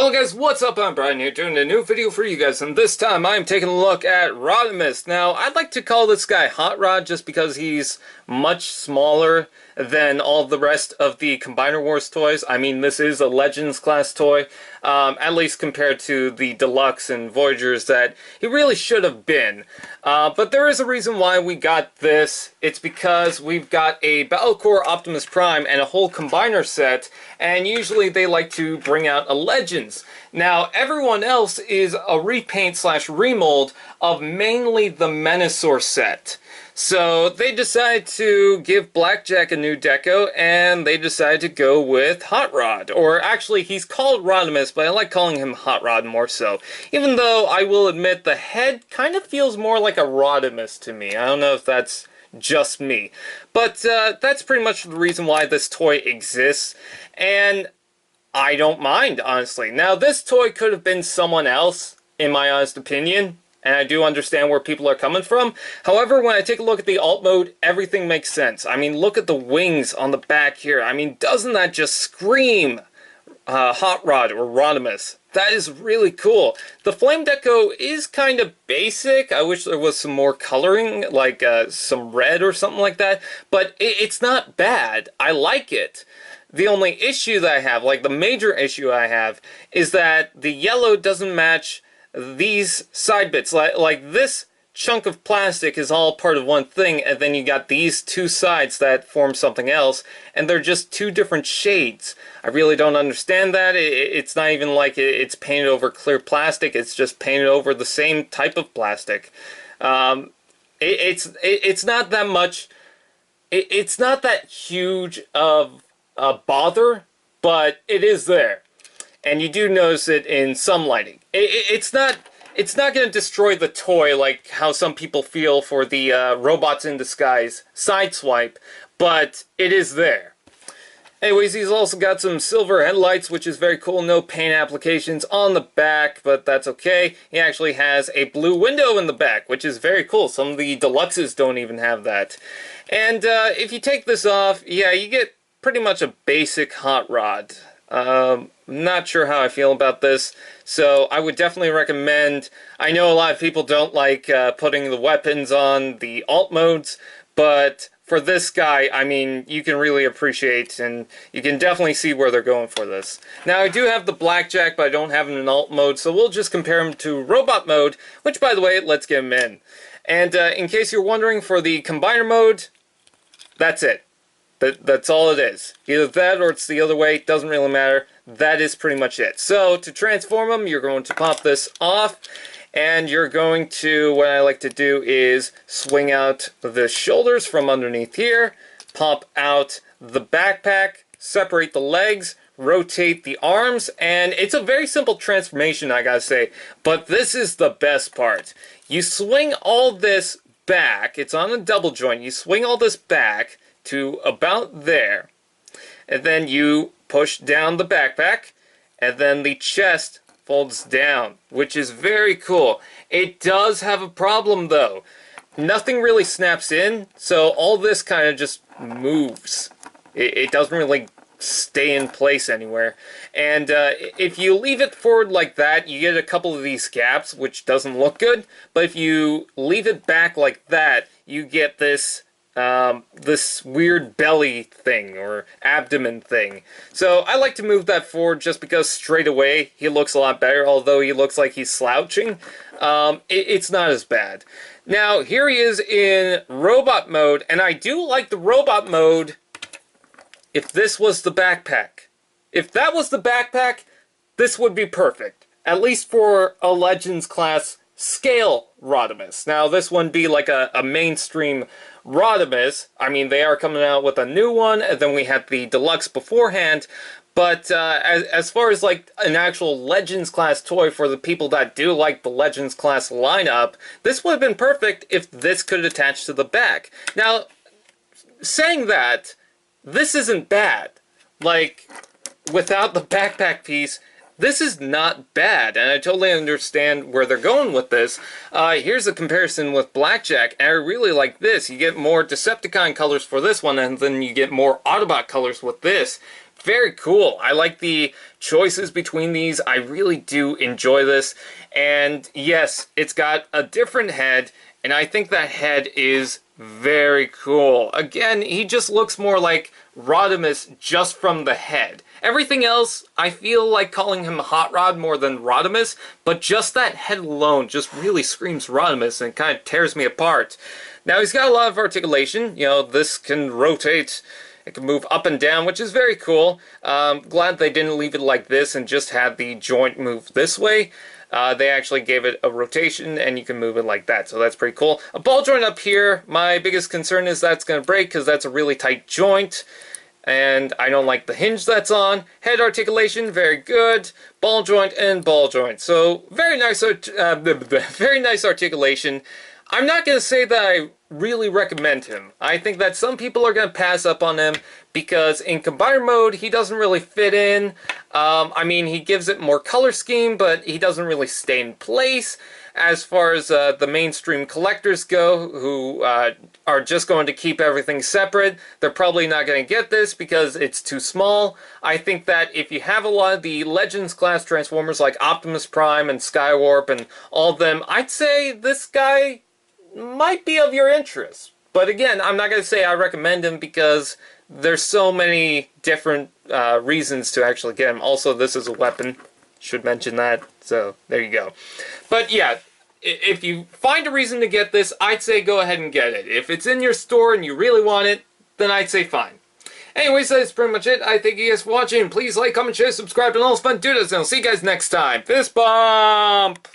Hello guys, what's up? I'm Brian here doing a new video for you guys, and this time I'm taking a look at Rodimus. Now, I'd like to call this guy Hot Rod just because he's much smaller than all the rest of the Combiner Wars toys. I mean, this is a Legends class toy, at least compared to the Deluxe and Voyagers that he really should have been. But there is a reason why we got this. It's because we've got a Battlecore Optimus Prime and a whole Combiner set, and usually they like to bring out a Legends. Now, everyone else is a repaint/remold of mainly the Menasor set. So they decided to give Blackjack a new deco, and they decided to go with Hot Rod. Or actually, he's called Rodimus, but I like calling him Hot Rod more so. Even though I will admit the head kind of feels more like a Rodimus to me. I don't know if that's just me. But that's pretty much the reason why this toy exists. And I don't mind, honestly. Now, this toy could have been someone else, in my honest opinion. And I do understand where people are coming from. However, when I take a look at the alt mode, everything makes sense. I mean, look at the wings on the back here. I mean, doesn't that just scream Hot Rod or Rodimus? That is really cool. The flame deco is kind of basic. I wish there was some more coloring, like some red or something like that. But it's not bad. I like it. The only issue that I have, like the major issue I have, is that the yellow doesn't match these side bits. Like this chunk of plastic is all part of one thing, and then you got these two sides that form something else, and they're just two different shades. I really don't understand that. It's not even like it's painted over clear plastic. It's just painted over the same type of plastic. It's not that much. It's not that huge of a bother, but it is there. And you do notice it in some lighting. It's not going to destroy the toy like how some people feel for the Robots in Disguise Sideswipe, but it is there. Anyways, he's also got some silver headlights, which is very cool. No paint applications on the back, but that's okay. He actually has a blue window in the back, which is very cool. Some of the Deluxes don't even have that. And if you take this off, yeah, you get pretty much a basic Hot Rod. Not sure how I feel about this, so I would definitely recommend. I know a lot of people don't like putting the weapons on the alt modes, but for this guy, I mean, you can really appreciate, and you can definitely see where they're going for this. Now, I do have the Blackjack, but I don't have him in alt mode, so we'll just compare him to Robot mode, which, by the way, let's get him in. And in case you're wondering, for the Combiner mode, that's it. That's all it is. Either that or it's the other way. Doesn't really matter. That is pretty much it. So, to transform them, you're going to pop this off. And you're going to, what I like to do is swing out the shoulders from underneath here. Pop out the backpack. Separate the legs. Rotate the arms. And it's a very simple transformation, I gotta say. But this is the best part. You swing all this back. It's on a double joint. You swing all this back to about there, and then you push down the backpack, and then the chest folds down, which is very cool. It does have a problem though. Nothing really snaps in, so all this kind of just moves. It doesn't really stay in place anywhere. And if you leave it forward like that, you get a couple of these gaps, which doesn't look good. But if you leave it back like that, you get this this weird belly thing, or abdomen thing. So I like to move that forward just because straight away he looks a lot better, although he looks like he's slouching. It's not as bad. Now, here he is in Robot mode, and I do like the Robot mode if this was the backpack. If that was the backpack, this would be perfect. At least for a Legends class scale Rodimus. Now, this wouldn't be like a mainstream Rodimus. I mean, they are coming out with a new one, and then we had the Deluxe beforehand. But as far as like an actual Legends class toy for the people that do like the Legends class lineup, this would have been perfect if this could attach to the back. Now, saying that, this isn't bad. Like, without the backpack piece, this is not bad, and I totally understand where they're going with this. Here's a comparison with Blackjack, and I really like this. You get more Decepticon colors for this one, and then you get more Autobot colors with this. very cool. I like the choices between these. I really do enjoy this. And yes, it's got a different head, and I think that head is very cool. Again, he just looks more like Rodimus just from the head. Everything else, I feel like calling him Hot Rod more than Rodimus, but just that head alone just really screams Rodimus and kind of tears me apart. Now, he's got a lot of articulation. You know, this can rotate. It can move up and down, which is very cool. Glad they didn't leave it like this and just had the joint move this way. They actually gave it a rotation, and you can move it like that, so that's pretty cool. A ball joint up here, my biggest concern is that's going to break because that's a really tight joint, and I don't like the hinge that's on. Head articulation, very good. Ball joint and ball joint. So, very nice articulation. I'm not going to say that I really recommend him. I think that some people are going to pass up on him because in combiner mode, he doesn't really fit in. I mean, he gives it more color scheme, but he doesn't really stay in place. As far as the mainstream collectors go, who are just going to keep everything separate, they're probably not going to get this because it's too small. I think that if you have a lot of the Legends class Transformers like Optimus Prime and Skywarp and all of them, I'd say this guy might be of your interest. But again, I'm not going to say I recommend him because there's so many different reasons to actually get him. Also, this is a weapon. Should mention that. So, there you go. But yeah, if you find a reason to get this, I'd say go ahead and get it. If it's in your store and you really want it, then I'd say fine. Anyways, that's pretty much it. I thank you guys for watching. Please like, comment, share, subscribe, and all those fun doodles, and I'll see you guys next time. Fist bump!